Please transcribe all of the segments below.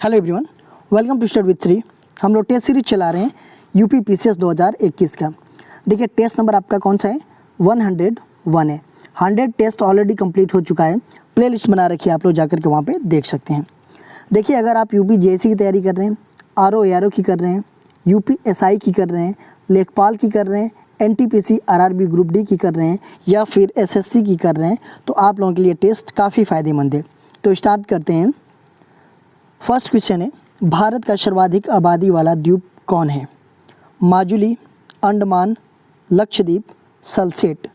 Hello everyone, welcome to study with Shri. हम लोग test series चला रहे हैं यूपी पीसीएस 2021 का। देखिए टेस्ट नंबर आपका कौन सा है, 101 है। 100 टेस्ट ऑलरेडी कंप्लीट हो चुका है। प्ले लिस्ट बना रखी है, आप लोग जाकर के वहाँ पे देख सकते हैं। देखिए अगर आप यूपी जेएसी की तैयारी कर रहे हैं, आरओ एआरओ की कर रहे हैं, यूपी एसआई की कर रहे हैं, लेखपाल की कर रहे हैं, एनटीपीसी आरआरबी ग्रुप डी की कर रहे हैं या फिर एसएससी की कर रहे हैं, तो आप लोगों के लिए टेस्ट काफ़ी फ़ायदेमंद है। तो स्टार्ट करते हैं। फर्स्ट क्वेश्चन है, भारत का सर्वाधिक आबादी वाला द्वीप कौन है? माजुली, अंडमान, लक्षद्वीप, सल्सेट।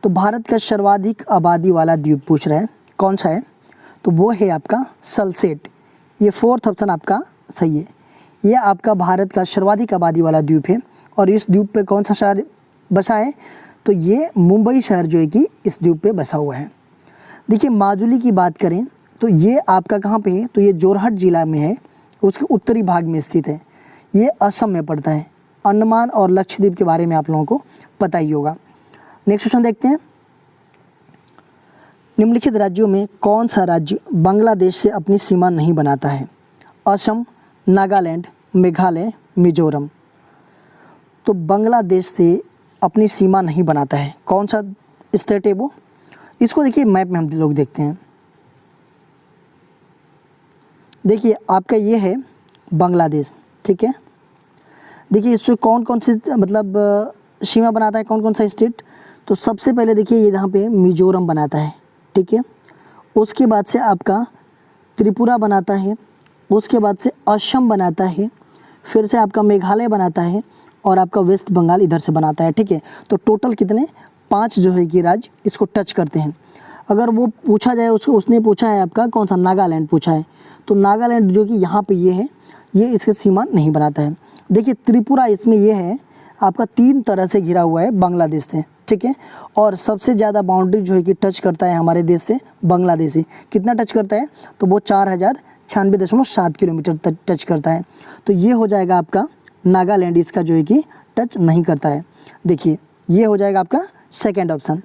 तो भारत का सर्वाधिक आबादी वाला द्वीप पूछ रहा है, कौन सा है? तो वो है आपका सल्सेट। ये फोर्थ ऑप्शन आपका सही है। ये आपका भारत का सर्वाधिक आबादी वाला द्वीप है। और इस द्वीप पे कौन सा शहर बसा है? तो ये मुंबई शहर जो है कि इस द्वीप पे बसा हुआ है। देखिए माजुली की बात करें तो ये आपका कहाँ पे है? तो ये जोरहट ज़िला में है, उसके उत्तरी भाग में स्थित है। ये असम में पड़ता है। अंडमान और लक्षद्वीप के बारे में आप लोगों को पता ही होगा। नेक्स्ट क्वेश्चन देखते हैं। निम्नलिखित राज्यों में कौन सा राज्य बांग्लादेश से अपनी सीमा नहीं बनाता है? असम, नागालैंड, मेघालय, मिजोरम। तो बांग्लादेश से अपनी सीमा नहीं बनाता है, कौन सा स्टेट है वो? इसको देखिए मैप में हम लोग देखते हैं। देखिए आपका ये है बांग्लादेश, ठीक है। देखिए इससे कौन कौन सी मतलब सीमा बनाता है, कौन कौन सा स्टेट? तो सबसे पहले देखिए ये यहाँ पे मिजोरम बनाता है, ठीक है। उसके बाद से आपका त्रिपुरा बनाता है, उसके बाद से असम बनाता है, फिर से आपका मेघालय बनाता है और आपका वेस्ट बंगाल इधर से बनाता है, ठीक है। तो टोटल कितने 5 जो है कि राज्य इसको टच करते हैं। अगर वो पूछा जाए उसने पूछा है आपका कौन सा, नागालैंड पूछा है, तो नागालैंड जो कि यहाँ पे ये है, ये इसके सीमा नहीं बनाता है। देखिए त्रिपुरा इसमें ये है आपका 3 तरह से घिरा हुआ है बांग्लादेश से, ठीक है। और सबसे ज़्यादा बाउंड्री जो है कि टच करता है हमारे देश से बांग्लादेश से। कितना टच करता है? तो वो 4096.7 किलोमीटर तक टच करता है। तो ये हो जाएगा आपका नागालैंड, इसका जो है कि टच नहीं करता है। देखिए ये हो जाएगा आपका सेकेंड ऑप्शन।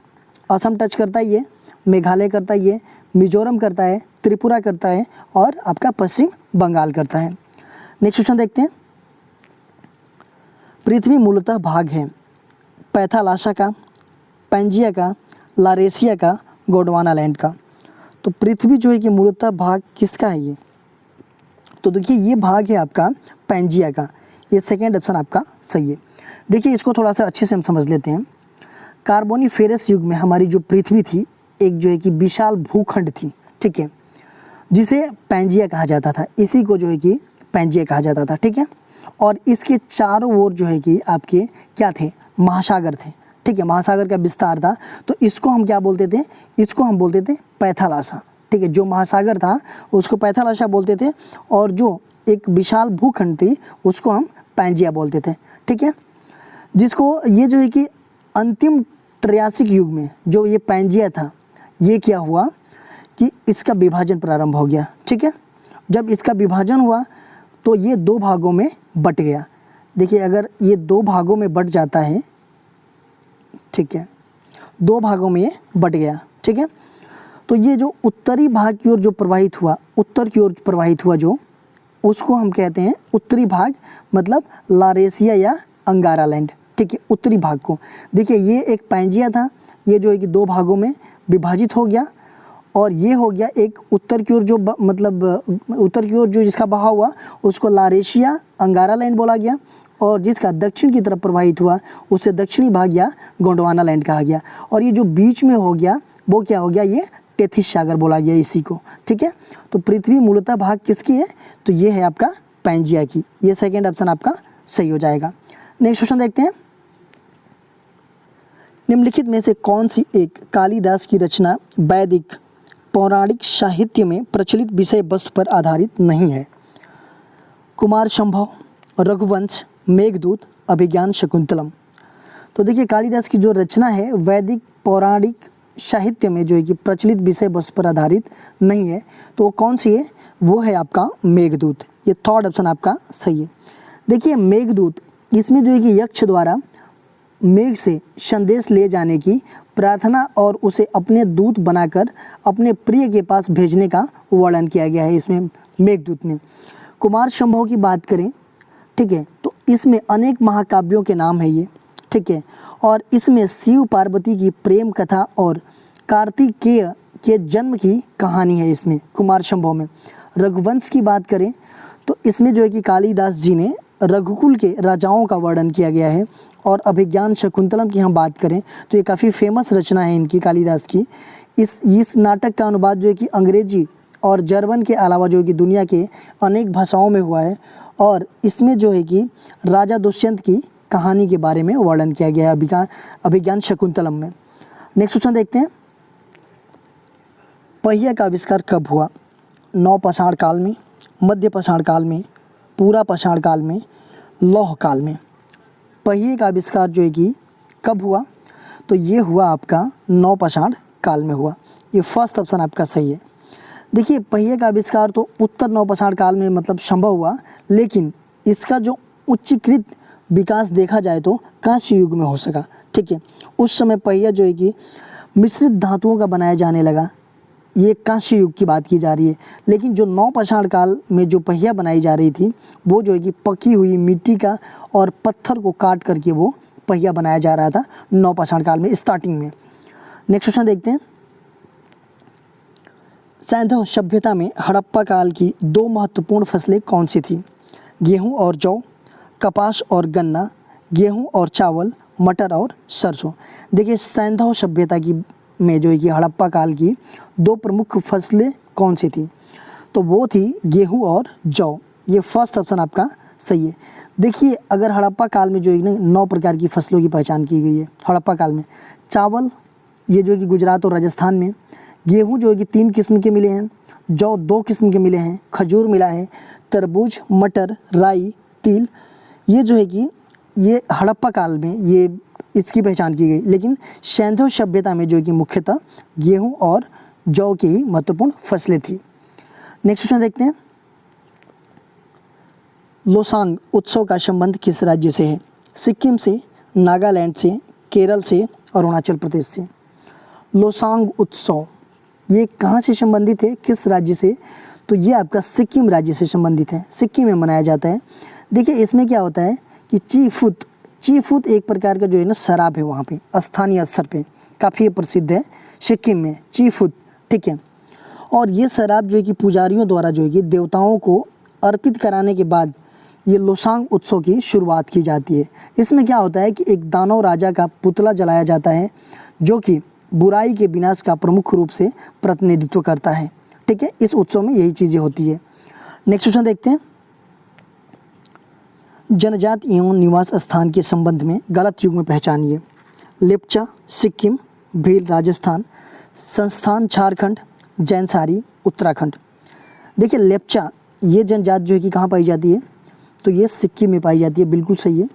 असम टच करता है ये, मेघालय करता है ये, मिजोरम करता है, त्रिपुरा करता है और आपका पश्चिम बंगाल करता है। नेक्स्ट क्वेश्चन देखते हैं। पृथ्वी मूलतः भाग है पैथालाशा का, पैंजिया का, लारेसिया का, गोंडवाना लैंड का। तो पृथ्वी जो है कि मूलतः भाग किसका है ये? तो देखिए ये भाग है आपका पैंजिया का। ये सेकेंड ऑप्शन आपका सही है। देखिए इसको थोड़ा सा अच्छे से हम समझ लेते हैं। कार्बोनिफेरस युग में हमारी जो पृथ्वी थी, एक जो है कि विशाल भूखंड थी, ठीक है, जिसे पैंजिया कहा जाता था। इसी को जो है कि पैंजिया कहा जाता था, ठीक है। और इसके चारों ओर जो है कि आपके क्या थे? महासागर थे, ठीक है। महासागर का विस्तार था। तो इसको हम क्या बोलते थे? इसको हम बोलते थे पैथालाशा, ठीक है। जो महासागर था उसको पैथालाशा बोलते थे और जो एक विशाल भूखंड थी उसको हम पैंजिया बोलते थे, ठीक है। जिसको ये जो है कि अंतिम त्रियासिक युग में जो ये पैंजिया था, ये क्या हुआ कि इसका विभाजन प्रारंभ हो गया, ठीक है। जब इसका विभाजन हुआ तो ये 2 भागों में बट गया। देखिए अगर ये 2 भागों में बट जाता है, ठीक है, 2 भागों में ये बट गया, ठीक है। तो ये जो उत्तरी भाग की ओर जो प्रवाहित हुआ, उत्तर की ओर प्रवाहित हुआ जो, उसको हम कहते हैं उत्तरी भाग, मतलब लारेसिया या अंगारा लैंड, ठीक है, उत्तरी भाग को। देखिए ये एक पैंजिया था, ये जो है कि 2 भागों में विभाजित हो गया और ये हो गया एक उत्तर की ओर जो मतलब उत्तर की ओर जो जिसका बहाव हुआ उसको लारेशिया अंगारा लैंड बोला गया और जिसका दक्षिण की तरफ प्रवाहित हुआ उससे दक्षिणी भाग या गोंडवाना लैंड कहा गया। और ये जो बीच में हो गया वो क्या हो गया? ये टेथिस सागर बोला गया इसी को, ठीक है। तो पृथ्वी मूलतः भाग किसकी है? तो ये है आपका पैंजिया की। ये सेकेंड ऑप्शन आपका सही हो जाएगा। नेक्स्ट क्वेश्चन देखते हैं। निम्नलिखित में से कौन सी एक कालिदास की रचना वैदिक पौराणिक साहित्य में प्रचलित विषय वस्तु पर आधारित नहीं है? कुमार संभव, रघुवंश, मेघदूत, अभिज्ञान शकुंतलम। तो देखिए कालिदास की जो रचना है वैदिक पौराणिक साहित्य में जो है कि प्रचलित विषय वस्तु पर आधारित नहीं है, तो वो कौन सी है? वो है आपका मेघदूत। ये थर्ड ऑप्शन आपका सही है। देखिए मेघदूत, इसमें जो है कि यक्ष द्वारा मेघ से संदेश ले जाने की प्रार्थना और उसे अपने दूत बनाकर अपने प्रिय के पास भेजने का वर्णन किया गया है इसमें मेघदूत में। कुमार संभव की बात करें, ठीक है, तो इसमें अनेक महाकाव्यों के नाम है ये, ठीक है, और इसमें शिव पार्वती की प्रेम कथा और कार्तिकेय के जन्म की कहानी है इसमें कुमार संभव में। रघुवंश की बात करें तो इसमें जो है कि कालिदास जी ने रघुकुल के राजाओं का वर्णन किया गया है। और अभिज्ञान शकुंतलम की हम बात करें तो ये काफ़ी फेमस रचना है इनकी, कालिदास की। इस नाटक का अनुवाद जो है कि अंग्रेजी और जर्मन के अलावा जो है कि दुनिया के अनेक भाषाओं में हुआ है। और इसमें जो है कि राजा दुष्यंत की कहानी के बारे में वर्णन किया गया है अभिज्ञान शकुंतलम में। नेक्स्ट क्वेश्चन देखते हैं, पहिए का आविष्कार कब हुआ? नवपाषाण काल में, मध्य पाषाण काल में, पूरा पाषाण काल में, लौह काल में। पहिए का आविष्कार जो है कि कब हुआ? तो ये हुआ आपका नवपाषाण काल में हुआ। ये फर्स्ट ऑप्शन आपका सही है। देखिए, पहिए का आविष्कार तो उत्तर नवपाषाण काल में मतलब संभव हुआ, लेकिन इसका जो उच्चीकृत विकास देखा जाए तो कांस्य युग में हो सका, ठीक है। उस समय पहिया जो है कि मिश्रित धातुओं का बनाया जाने लगा, ये कांस्य युग की बात की जा रही है। लेकिन जो नवपाषाण काल में जो पहिया बनाई जा रही थी वो जो है कि पकी हुई मिट्टी का और पत्थर को काट करके वो पहिया बनाया जा रहा था नवपाषाण काल में स्टार्टिंग में। नेक्स्ट क्वेश्चन देखते हैं, सैंधव सभ्यता में हड़प्पा काल की दो महत्वपूर्ण फसलें कौन सी थी? गेहूँ और जौ, कपास और गन्ना, गेहूँ और चावल, मटर और सरसों। देखिए, सैंधव सभ्यता की में जो है कि हड़प्पा काल की दो प्रमुख फसलें कौन सी थी? तो वो थी गेहूं और जौ। ये फर्स्ट ऑप्शन आपका सही है। देखिए, अगर हड़प्पा काल में जो है ना 9 प्रकार की फसलों की पहचान की गई है हड़प्पा काल में। चावल ये जो है कि गुजरात और राजस्थान में, गेहूं जो है कि 3 किस्म के मिले हैं, जौ 2 किस्म के मिले हैं, खजूर मिला है, तरबूज, मटर, राई, तिल, ये जो है कि ये हड़प्पा काल में ये इसकी पहचान की गई। लेकिन सैंधव सभ्यता में जो है कि मुख्यतः गेहूं और जौ की ही महत्वपूर्ण फसलें थी। नेक्स्ट क्वेश्चन देखते हैं, लोसांग उत्सव का संबंध किस राज्य से है? सिक्किम से, नागालैंड से, केरल से, अरुणाचल प्रदेश से। लोसांग उत्सव ये कहाँ से संबंधित है, किस राज्य से? तो ये आपका सिक्किम राज्य से संबंधित है, सिक्किम में मनाया जाता है। देखिए, इसमें क्या होता है कि चीफूत एक प्रकार का जो है ना शराब है, वहाँ पे स्थानीय स्तर पे काफ़ी प्रसिद्ध है सिक्किम में चीफूत, ठीक है। और ये शराब जो है कि पुजारियों द्वारा जो है कि देवताओं को अर्पित कराने के बाद ये लोसांग उत्सव की शुरुआत की जाती है। इसमें क्या होता है कि एक दानव राजा का पुतला जलाया जाता है जो कि बुराई के विनाश का प्रमुख रूप से प्रतिनिधित्व करता है, ठीक है। इस उत्सव में यही चीज़ें होती है। नेक्स्ट क्वेश्चन देखते हैं, जनजाति एवं निवास स्थान के संबंध में गलत युग में पहचानिए। लेप्चा सिक्किम, भील राजस्थान, संस्थान झारखंड, जैनसारी उत्तराखंड। देखिए, लेप्चा ये जनजाति जो है कि कहाँ पाई जाती है? तो ये सिक्किम में पाई जाती है, बिल्कुल सही है।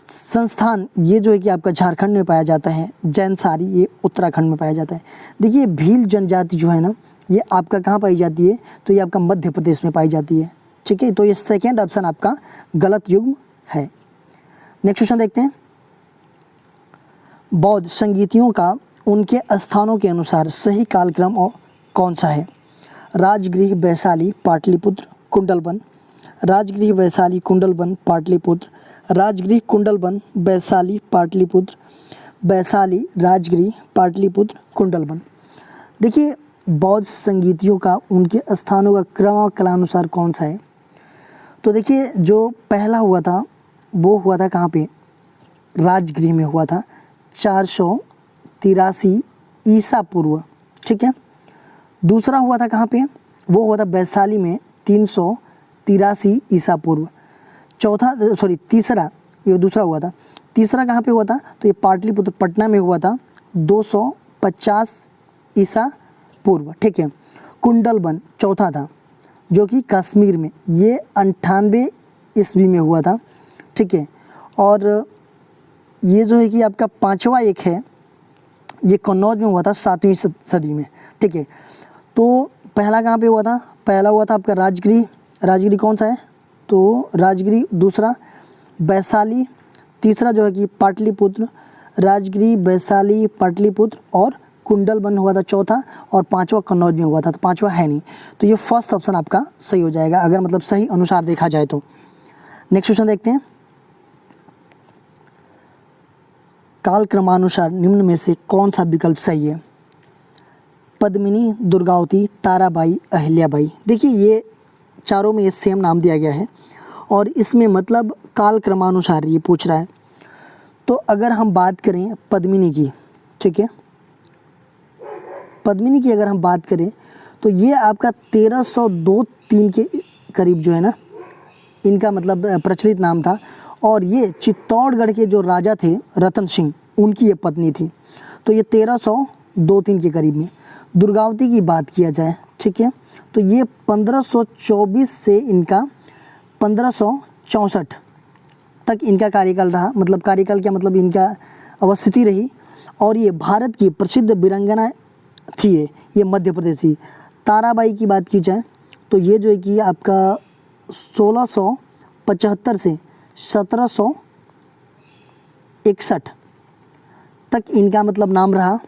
संस्थान ये जो है कि आपका झारखंड में पाया जाता है, जैनसारी ये उत्तराखंड में पाया जाता है। देखिए, भील जनजाति जो है ना ये आपका कहाँ पाई जाती है? तो ये आपका मध्य प्रदेश में पाई जाती है, ठीक है। तो ये सेकेंड ऑप्शन आपका गलत युग्म है। नेक्स्ट क्वेश्चन देखते हैं, बौद्ध संगीतियों का उनके स्थानों के अनुसार सही कालक्रम और कौन सा है? राजगृह, वैशाली, पाटलिपुत्र, कुंडलवन। राजगृह, वैशाली, कुंडलवन, पाटलिपुत्र। राजगृह, कुंडलवन, वैशाली, पाटलिपुत्र। वैशाली, राजगृह, पाटलिपुत्र, कुंडलवन। देखिए, बौद्ध संगीतियों का उनके स्थानों का क्रमानुसार कौन सा है? तो देखिए, जो पहला हुआ था वो हुआ था कहाँ पे? राजगृह में हुआ था 483 ईसा पूर्व, ठीक है। दूसरा हुआ था कहाँ पे? वो हुआ था वैशाली में 383 ईसा पूर्व। तीसरा, ये दूसरा हुआ था। तीसरा कहाँ पे हुआ था? तो ये पाटलिपुत्र पटना में हुआ था 250 ईसा पूर्व, ठीक है। कुंडलवन चौथा था जो कि कश्मीर में, ये 98 ईस्वी में हुआ था, ठीक है। और ये जो है कि आपका पांचवा एक है, ये कन्नौज में हुआ था 7वीं सदी में, ठीक है। तो पहला कहाँ पे हुआ था? पहला हुआ था आपका राजगृह। राजगृह कौन सा है? तो राजगृह। दूसरा वैशाली, तीसरा जो है कि पाटलिपुत्र, राजगिरी, वैशाली, पाटलिपुत्र और कुंडलबन हुआ था चौथा, और पांचवा कन्नौज में हुआ था, तो पांचवा है नहीं। तो ये फर्स्ट ऑप्शन आपका सही हो जाएगा अगर मतलब सही अनुसार देखा जाए तो। नेक्स्ट क्वेश्चन देखते हैं, कालक्रमानुसार निम्न में से कौन सा विकल्प सही है? पद्मिनी, दुर्गावती, ताराबाई, अहिल्याबाई। देखिए ये चारों में ये सेम नाम दिया गया है और इसमें मतलब कालक्रमानुसार ये पूछ रहा है। तो अगर हम बात करें पद्मिनी की, ठीक है, पद्मिनी की अगर हम बात करें तो ये आपका 1302-3 के करीब जो है ना, इनका मतलब प्रचलित नाम था, और ये चित्तौड़गढ़ के जो राजा थे रतन सिंह, उनकी ये पत्नी थी। तो ये 1302-3 के करीब में। दुर्गावती की बात किया जाए, ठीक है, तो ये 1524 से इनका 1564 तक इनका कार्यकाल रहा। मतलब कार्यकाल क्या मतलब इनका अवस्थिति रही, और ये भारत की प्रसिद्ध वीरांगना थी ये मध्य प्रदेशी। ताराबाई की बात की जाए तो ये जो है कि आपका 1675 से 1761 तक इनका मतलब नाम रहा।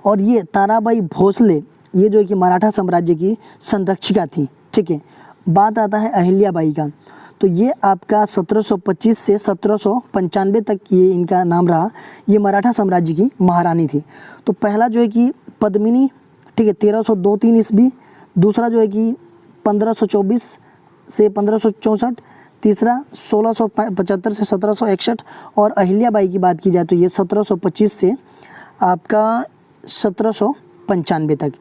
और ये ताराबाई भोसले ये जो है कि मराठा साम्राज्य की संरक्षिका थी, ठीक है। बात आता है अहिल्याबाई का, तो ये आपका 1725 से 1795 तक ये इनका नाम रहा। ये मराठा साम्राज्य की महारानी थी। तो पहला जो है कि पद्मिनी, ठीक है, 1302-3 ईस्वी। दूसरा जो है कि 1524 से 1564। तीसरा 1675 से 1761। और अहिल्याबाई की बात की जाए तो ये 1725 से आपका 1795 तक।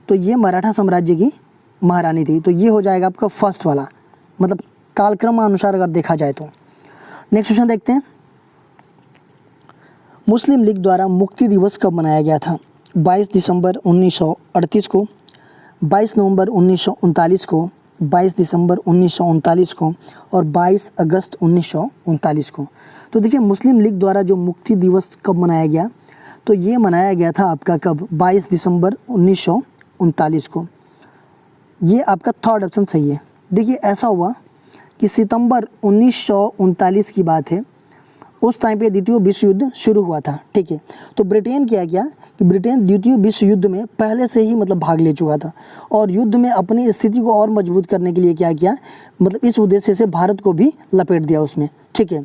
तो ये मराठा साम्राज्य की महारानी थी। तो ये हो जाएगा आपका फर्स्ट वाला, मतलब कालक्रम अनुसार अगर देखा जाए तो। नेक्स्ट क्वेश्चन देखते हैं, मुस्लिम लीग द्वारा मुक्ति दिवस कब मनाया गया था? 22 दिसंबर 1938 को, 22 नवंबर 1939 को, 22 दिसंबर 1939 को और 22 अगस्त 1939 को। तो देखिए मुस्लिम लीग द्वारा जो मुक्ति दिवस कब मनाया गया, तो ये मनाया गया था आपका कब? 22 दिसंबर 1939 को। ये आपका थर्ड ऑप्शन सही है। देखिए ऐसा हुआ कि सितंबर 1939 की बात है, उस टाइम पे द्वितीय विश्व युद्ध शुरू हुआ था, ठीक है। तो ब्रिटेन क्या किया कि ब्रिटेन द्वितीय विश्व युद्ध में पहले से ही मतलब भाग ले चुका था, और युद्ध में अपनी स्थिति को और मजबूत करने के लिए क्या किया, मतलब इस उद्देश्य से भारत को भी लपेट दिया उसमें, ठीक है।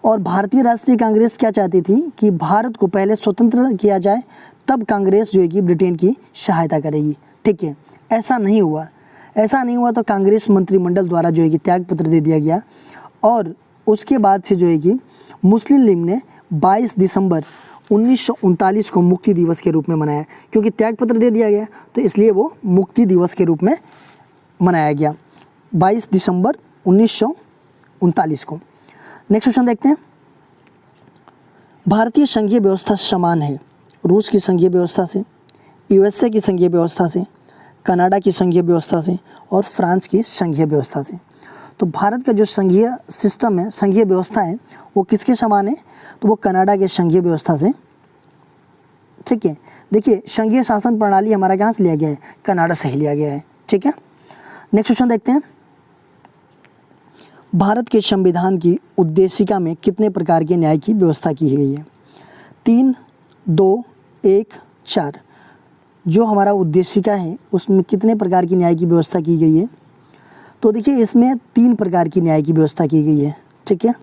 और भारतीय राष्ट्रीय कांग्रेस क्या चाहती थी कि भारत को पहले स्वतंत्र किया जाए, तब कांग्रेस जो है कि ब्रिटेन की सहायता करेगी, ठीक है। ऐसा नहीं हुआ तो कांग्रेस मंत्रिमंडल द्वारा जो है कि त्यागपत्र दे दिया गया, और उसके बाद से जो है कि मुस्लिम लीग ने 22 दिसंबर 1939 को मुक्ति दिवस के रूप में मनाया। क्योंकि त्यागपत्र दे दिया गया तो इसलिए वो मुक्ति दिवस के रूप में मनाया गया 22 दिसंबर 1939 को। नेक्स्ट क्वेश्चन देखते हैं, भारतीय संघीय व्यवस्था समान है रूस की संघीय व्यवस्था से, यूएसए की संघीय व्यवस्था से, कनाडा की संघीय व्यवस्था से और फ्रांस की संघीय व्यवस्था से। तो भारत का जो संघीय सिस्टम है, संघीय व्यवस्था है, वो किसके समान है? तो वो कनाडा के संघीय व्यवस्था से, ठीक है। देखिए संघीय शासन प्रणाली हमारा कहाँ से लिया गया है? कनाडा से ही लिया गया है, ठीक है। नेक्स्ट क्वेश्चन देखते हैं, भारत के संविधान की उद्देशिका में कितने प्रकार के न्याय की व्यवस्था की गई है? 3, 2, 1, 4। जो हमारा उद्देशिका है उसमें कितने प्रकार की न्याय की व्यवस्था की गई है? तो देखिए इसमें 3 प्रकार की न्याय की व्यवस्था की गई है, ठीक है।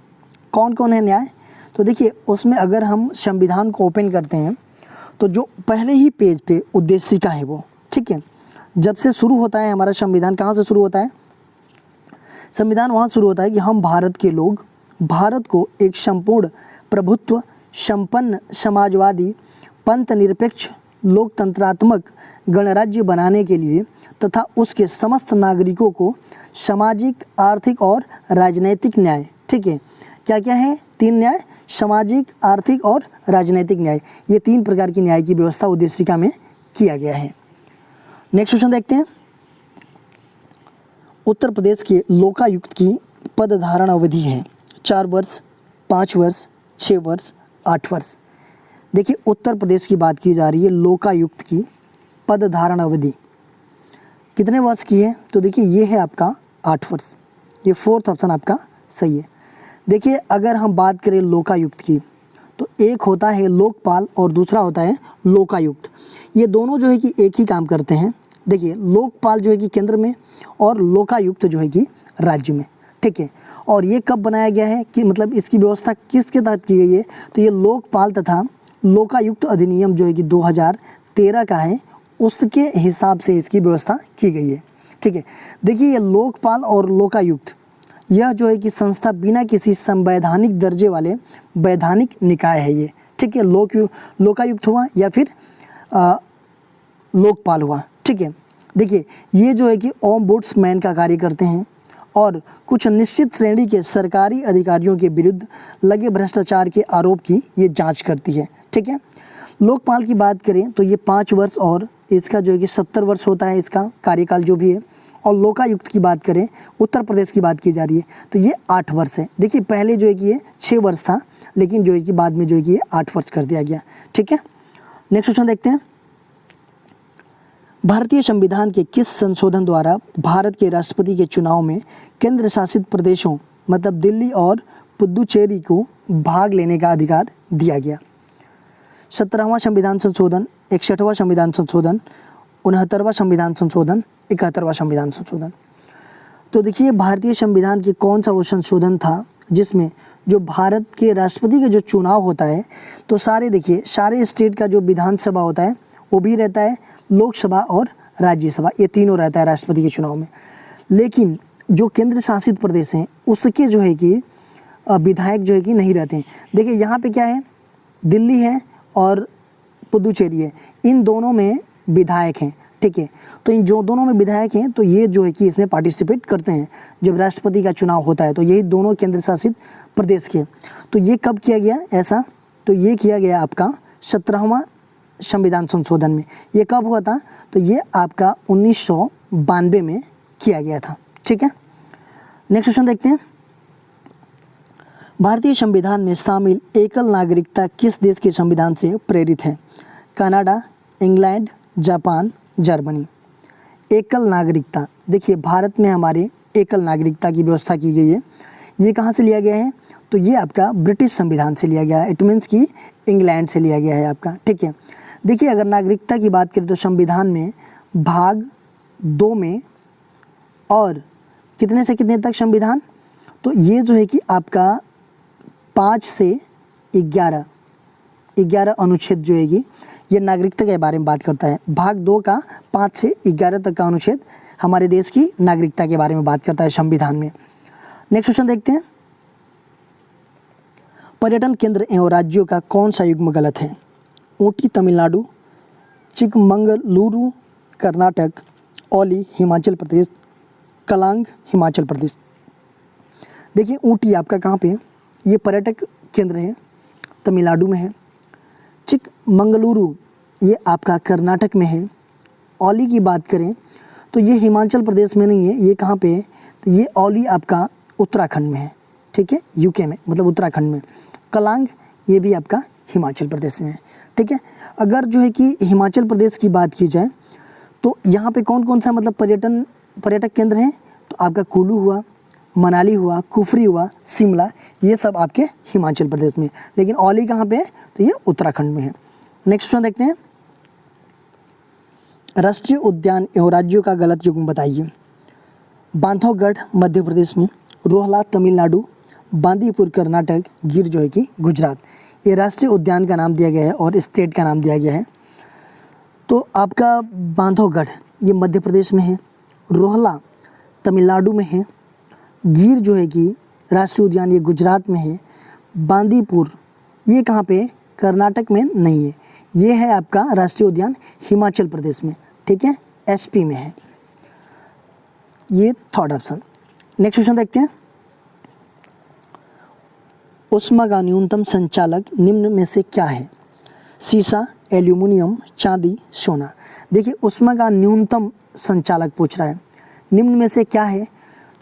कौन कौन है न्याय? तो देखिए उसमें अगर हम संविधान को ओपन करते हैं तो जो पहले ही पेज पे उद्देशिका है वो, ठीक है, जब से शुरू होता है हमारा संविधान, कहाँ से शुरू होता है? संविधान वहाँ शुरू होता है कि हम भारत के लोग भारत को एक संपूर्ण प्रभुत्व संपन्न समाजवादी पंथ निरपेक्ष लोकतंत्रात्मक गणराज्य बनाने के लिए तथा उसके समस्त नागरिकों को सामाजिक, आर्थिक और राजनैतिक न्याय, ठीक है, क्या क्या है? 3 न्याय, सामाजिक, आर्थिक और राजनैतिक न्याय। ये 3 प्रकार की न्याय की व्यवस्था उद्देशिका में किया गया है। नेक्स्ट क्वेश्चन देखते हैं, उत्तर प्रदेश के लोकायुक्त की पद धारण अवधि है 4 वर्ष, 5 वर्ष, 6 वर्ष, 8 वर्ष। देखिए उत्तर प्रदेश की बात की जा रही है, लोकायुक्त की पद धारण अवधि कितने वर्ष की है? तो देखिए ये है आपका 8 वर्ष। ये 4th ऑप्शन आपका सही है। देखिए अगर हम बात करें लोकायुक्त की, तो एक होता है लोकपाल और दूसरा होता है लोकायुक्त। ये दोनों जो है कि एक ही काम करते हैं। देखिए लोकपाल जो है कि केंद्र में और लोकायुक्त जो है कि राज्य में, ठीक है। और ये कब बनाया गया है कि मतलब इसकी व्यवस्था किसके तहत की गई है, तो ये लोकपाल तथा लोकायुक्त अधिनियम जो है कि 2013 का है, उसके हिसाब से इसकी व्यवस्था की गई है, ठीक है। देखिए ये लोकपाल और लोकायुक्त यह जो है कि संस्था बिना किसी संवैधानिक दर्जे वाले वैधानिक निकाय है ये, ठीक है। लोकायुक्त हुआ या फिर लोकपाल हुआ, ठीक है। देखिए ये जो है कि ओम्बुड्समैन का कार्य करते हैं और कुछ निश्चित श्रेणी के सरकारी अधिकारियों के विरुद्ध लगे भ्रष्टाचार के आरोप की ये जांच करती है, ठीक है। लोकपाल की बात करें तो ये 5 वर्ष और इसका जो है कि 70 वर्ष होता है इसका कार्यकाल जो भी है। और लोकायुक्त की बात करें, उत्तर प्रदेश की बात की जा रही है, तो ये 8 वर्ष है। देखिए पहले जो है कि ये 6 वर्ष था, लेकिन जो है कि बाद में जो है कि ये 8 वर्ष कर दिया गया, ठीक है। नेक्स्ट क्वेश्चन देखते हैं। भारतीय संविधान के किस संशोधन द्वारा भारत के राष्ट्रपति के चुनाव में केंद्र शासित प्रदेशों मतलब दिल्ली और पुदुचेरी को भाग लेने का अधिकार दिया गया? 17वां संविधान संशोधन, 61वां संविधान संशोधन, 69वां संविधान संशोधन, 71वां संविधान संशोधन। तो देखिए भारतीय संविधान के कौन सा वो संशोधन था जिसमें जो भारत के राष्ट्रपति का जो चुनाव होता है, तो सारे स्टेट का जो विधानसभा होता है वो भी रहता है, लोकसभा और राज्यसभा, ये तीनों रहता है राष्ट्रपति के चुनाव में। लेकिन जो केंद्र शासित प्रदेश हैं उसके जो है कि विधायक जो है कि नहीं रहते हैं। देखिए यहाँ पे क्या है, दिल्ली है और पुदुचेरी है, इन दोनों में विधायक हैं, ठीक है। तो इन जो दोनों में विधायक हैं तो ये जो है कि इसमें पार्टिसिपेट करते हैं जब राष्ट्रपति का चुनाव होता है, तो यही दोनों केंद्र शासित प्रदेश के। तो ये कब किया गया ऐसा, तो ये किया गया आपका 17वां संविधान संशोधन में। ये कब हुआ था, तो ये आपका 1992 में किया गया था, ठीक है। नेक्स्ट क्वेश्चन देखते हैं। भारतीय संविधान में शामिल एकल नागरिकता किस देश के संविधान से प्रेरित है? Canada, England, Japan, Germany. एकल नागरिकता, देखिए भारत में हमारे एकल नागरिकता की व्यवस्था की गई है। ये कहाँ से लिया गया है, तो ये आपका ब्रिटिश संविधान से लिया गया है। इट मीन्स कि इंग्लैंड से लिया गया है आपका, ठीक है। देखिए अगर नागरिकता की बात करें तो संविधान में भाग 2 में और कितने से कितने तक संविधान, तो ये जो है कि आपका 5 से 11 अनुच्छेद जो है कि ये नागरिकता के बारे में बात करता है। भाग 2 का 5 से 11 तक का अनुच्छेद हमारे देश की नागरिकता के बारे में बात करता है संविधान में। नेक्स्ट क्वेश्चन देखते हैं। पर्यटन केंद्र एवं राज्यों का कौन सा युग्म गलत है? ऊटी तमिलनाडु, चिकमंगलुरु कर्नाटक, औली हिमाचल प्रदेश, कलांग हिमाचल प्रदेश। देखिए ऊटी आपका कहाँ पे है, ये पर्यटक केंद्र है, तमिलनाडु में है। चिकमंगलुरु ये आपका कर्नाटक में है। औली की बात करें तो ये हिमाचल प्रदेश में नहीं है, ये कहाँ पे है, तो ये औली आपका उत्तराखंड में है, ठीक है, यूके में, मतलब उत्तराखंड में। कलांग ये भी आपका हिमाचल प्रदेश में है, ठीक है। अगर जो है कि हिमाचल प्रदेश की बात की जाए तो यहाँ पे कौन कौन सा मतलब पर्यटक केंद्र हैं, तो आपका कुल्लू हुआ, मनाली हुआ, कुफरी हुआ, शिमला, ये सब आपके हिमाचल प्रदेश में। लेकिन औली कहाँ पे है, तो ये उत्तराखंड में है। नेक्स्ट क्वेश्चन देखते हैं। राष्ट्रीय उद्यान एवं राज्यों का गलत युग्म बताइए। बांधवगढ़ मध्य प्रदेश में, रोहला तमिलनाडु, बांदीपुर कर्नाटक, गिर जो है कि गुजरात। ये राष्ट्रीय उद्यान का नाम दिया गया है और स्टेट का नाम दिया गया है। तो आपका बांधवगढ़ ये मध्य प्रदेश में है, रोहला तमिलनाडु में है, गिर जो है कि राष्ट्रीय उद्यान ये गुजरात में है, बांदीपुर ये कहाँ पे, कर्नाटक में नहीं है, ये है आपका राष्ट्रीय उद्यान हिमाचल प्रदेश में, ठीक है, एसपी में है। ये थर्ड ऑप्शन। नेक्स्ट क्वेश्चन देखते हैं। ऊष्मा का न्यूनतम संचालक निम्न में से क्या है? सीसा, एल्यूमिनियम, चांदी, सोना। देखिए ऊष्मा का न्यूनतम संचालक पूछ रहा है, निम्न में से क्या है,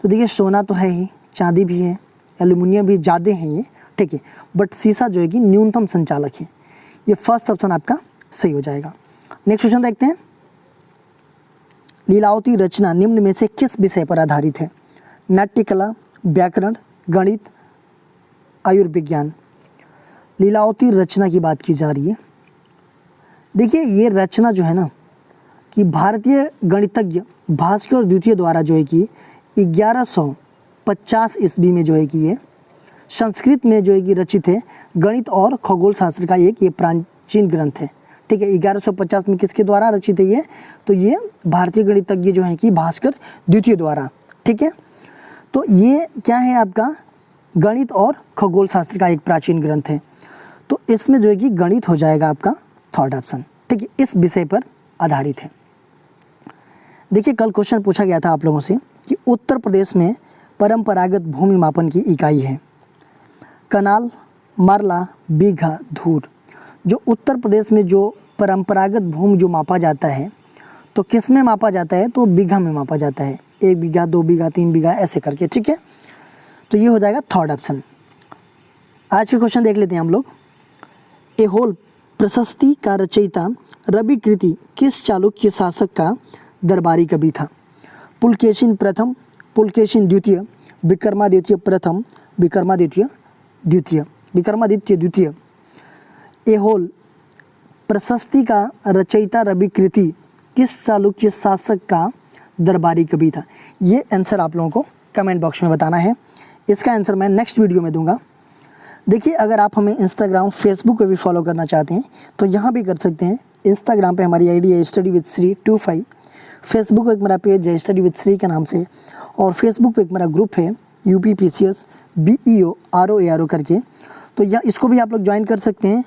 तो देखिए सोना तो है ही, चांदी भी है, एल्यूमिनियम भी ज़्यादा है ये, ठीक है, बट सीसा जो है कि न्यूनतम संचालक है। ये फर्स्ट ऑप्शन आपका सही हो जाएगा। नेक्स्ट क्वेश्चन देखते हैं। लीलावती रचना निम्न में से किस विषय पर आधारित है? नाट्यकला, व्याकरण, गणित, आयुर्विज्ञान। लीलावती रचना की बात की जा रही है। देखिए ये रचना जो है ना कि भारतीय गणितज्ञ भास्कर द्वितीय द्वारा जो है कि 1150 ईस्वी में जो है कि ये संस्कृत में जो है कि रचित है। गणित और खगोल शास्त्र का एक ये प्राचीन ग्रंथ है। ठीक है, 1150 में किसके द्वारा रचित है ये? तो ये भारतीय गणितज्ञ जो हैं कि भास्कर द्वितीय द्वारा। ठीक है, तो ये क्या है आपका? गणित और खगोल शास्त्र का एक प्राचीन ग्रंथ है। तो इसमें जो है कि गणित हो जाएगा आपका थर्ड ऑप्शन। ठीक है, इस विषय पर आधारित है। देखिए कल क्वेश्चन पूछा गया था आप लोगों से कि उत्तर प्रदेश में परंपरागत भूमि मापन की इकाई है कनाल, मरला, बीघा, धूर। जो उत्तर प्रदेश में जो परंपरागत भूमि जो मापा जाता है तो किस में मापा जाता है? तो बीघा में मापा जाता है। 1 बीघा, 2 बीघा, 3 बीघा ऐसे करके। ठीक है, तो ये हो जाएगा थर्ड ऑप्शन। आज के क्वेश्चन देख लेते हैं हम लोग। ऐहोल प्रशस्ति का रचयिता रवि कृति किस चालुक्य शासक का दरबारी कवि था? पुलकेशिन प्रथम, पुलकेशिन द्वितीय, विक्रमादित्य प्रथम, विक्रमादित्य द्वितीय। ऐहोल प्रशस्ति का रचयिता रवि कृति किस चालुक्य शासक का दरबारी कवि था? ये आंसर आप लोगों को कमेंट बॉक्स में बताना है। इसका आंसर मैं नेक्स्ट वीडियो में दूंगा। देखिए अगर आप हमें इंस्टाग्राम, फेसबुक पे भी फॉलो करना चाहते हैं तो यहाँ भी कर सकते हैं। इंस्टाग्राम पे हमारी आईडी है स्टडी विद श्री 25, फेसबुक पे एक मेरा पेज है स्टडी विद श्री के नाम से, और फेसबुक पे एक मेरा ग्रुप है UPPCS BEO ROARO करके। तो इसको भी आप लोग ज्वाइन कर सकते हैं,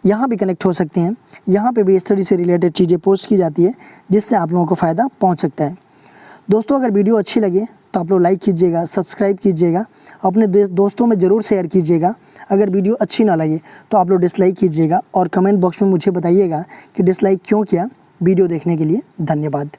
यहाँ भी कनेक्ट हो सकते हैं। यहाँ पे भी स्टडी से रिलेटेड चीज़ें पोस्ट की जाती है जिससे आप लोगों को फ़ायदा पहुँच सकता है। दोस्तों अगर वीडियो अच्छी लगे तो आप लोग लाइक कीजिएगा, सब्सक्राइब कीजिएगा, अपने दोस्तों में ज़रूर शेयर कीजिएगा। अगर वीडियो अच्छी ना लगे तो आप लोग डिसलाइक कीजिएगा और कमेंट बॉक्स में मुझे बताइएगा कि डिसलाइक क्यों किया। वीडियो देखने के लिए धन्यवाद।